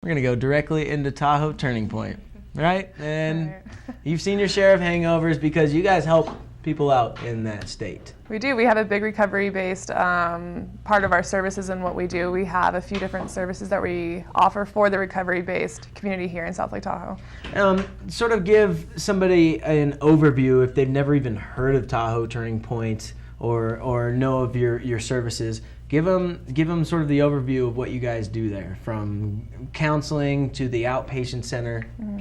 we're gonna go directly into Tahoe Turning Point, right? And you've seen your share of hangovers because you guys help people out in that state. We do. We have a big recovery-based part of our services in what we do. We have a few different services that we offer for the recovery-based community here in South Lake Tahoe. Sort of give somebody an overview if they've never even heard of Tahoe Turning Point or know of your services. Give them sort of the overview of what you guys do there, from counseling to the outpatient center. Mm-hmm.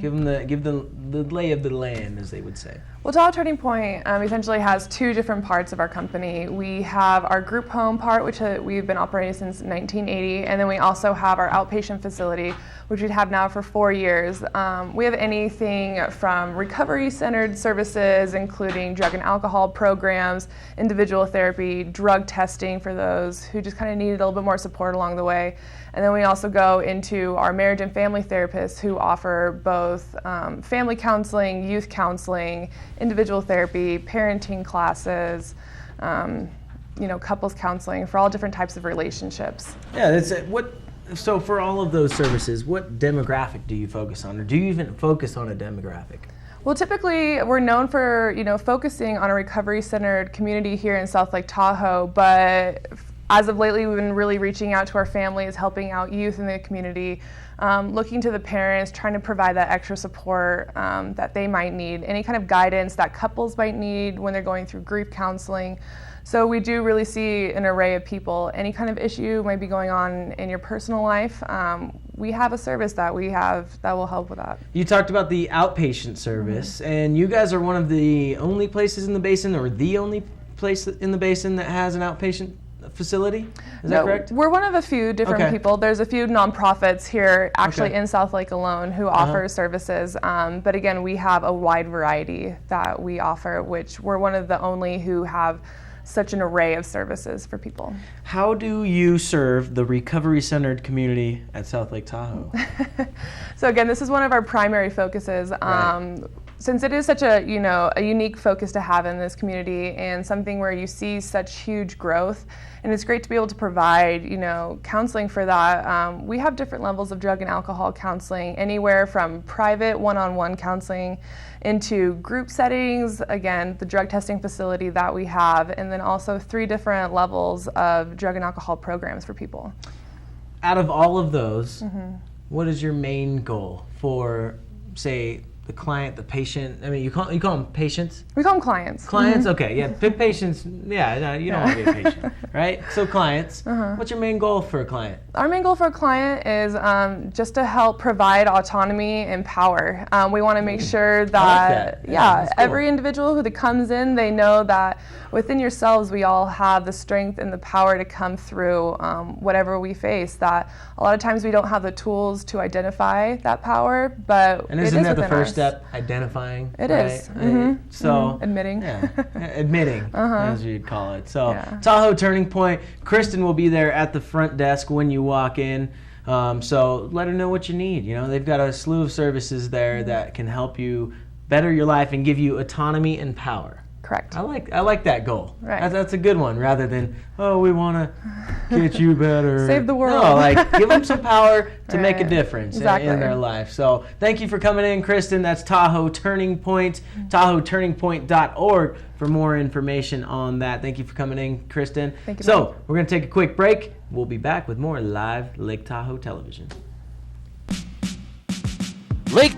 Give them the lay of the land, as they would say. Well, Tahoe Turning Point essentially has two different parts of our company. We have our group home part, which we've been operating since 1980, and then we also have our outpatient facility, which we have now for 4 years. We have anything from recovery-centered services, including drug and alcohol programs, individual therapy, drug testing for those who just kind of need a little bit more support along the way. And then we also go into our marriage and family therapists who offer both family counseling, youth counseling, individual therapy, parenting classes, couples counseling for all different types of relationships. Yeah, that's it. So for all of those services, what demographic do you focus on, or do you even focus on a demographic? Well, typically we're known for focusing on a recovery-centered community here in South Lake Tahoe, but as of lately, we've been really reaching out to our families, helping out youth in the community, looking to the parents, trying to provide that extra support that they might need, any kind of guidance that couples might need when they're going through grief counseling. So we do really see an array of people. Any kind of issue might be going on in your personal life, we have a service that we have that will help with that. You talked about the outpatient service, and you guys are one of the only places in the basin, or the only place in the basin that has an outpatient facility? Is that correct? We're one of a few different people. There's a few nonprofits here actually in South Lake alone who offer services. But again, we have a wide variety that we offer, which we're one of the only who have such an array of services for people. How do you serve the recovery-centered community at South Lake Tahoe? So again, this is one of our primary focuses. Since it is such a unique focus to have in this community and something where you see such huge growth, and it's great to be able to provide counseling for that. We have different levels of drug and alcohol counseling, anywhere from private one-on-one counseling into group settings, again, the drug testing facility that we have, and then also 3 different levels of drug and alcohol programs for people. Out of all of those, what is your main goal for, say, the client, the patient? I mean, you call them patients? We call them clients. Clients? Okay, yeah. Patients, you don't want to be a patient, right? So clients, what's your main goal for a client? Our main goal for a client is just to help provide autonomy and power. We want to make sure that, cool. Every individual who comes in, they know that within yourselves, we all have the strength and the power to come through whatever we face. That a lot of times we don't have the tools to identify that power, but and isn't that the first step, identifying? It is. So admitting. Admitting, as you'd call it. So Tahoe Turning Point, Kristen will be there at the front desk when you walk in. So let her know what you need. They've got a slew of services there that can help you better your life and give you autonomy and power. Correct. I like that goal. Right. That's a good one, rather than, we want to get you better. Save the world. No, give them some power to make a difference in their life. So thank you for coming in, Kristen. That's Tahoe Turning Point, TahoeTurningPoint.org for more information on that. Thank you for coming in, Kristen. Thank you. So we're going to take a quick break. We'll be back with more live Lake Tahoe television. Lake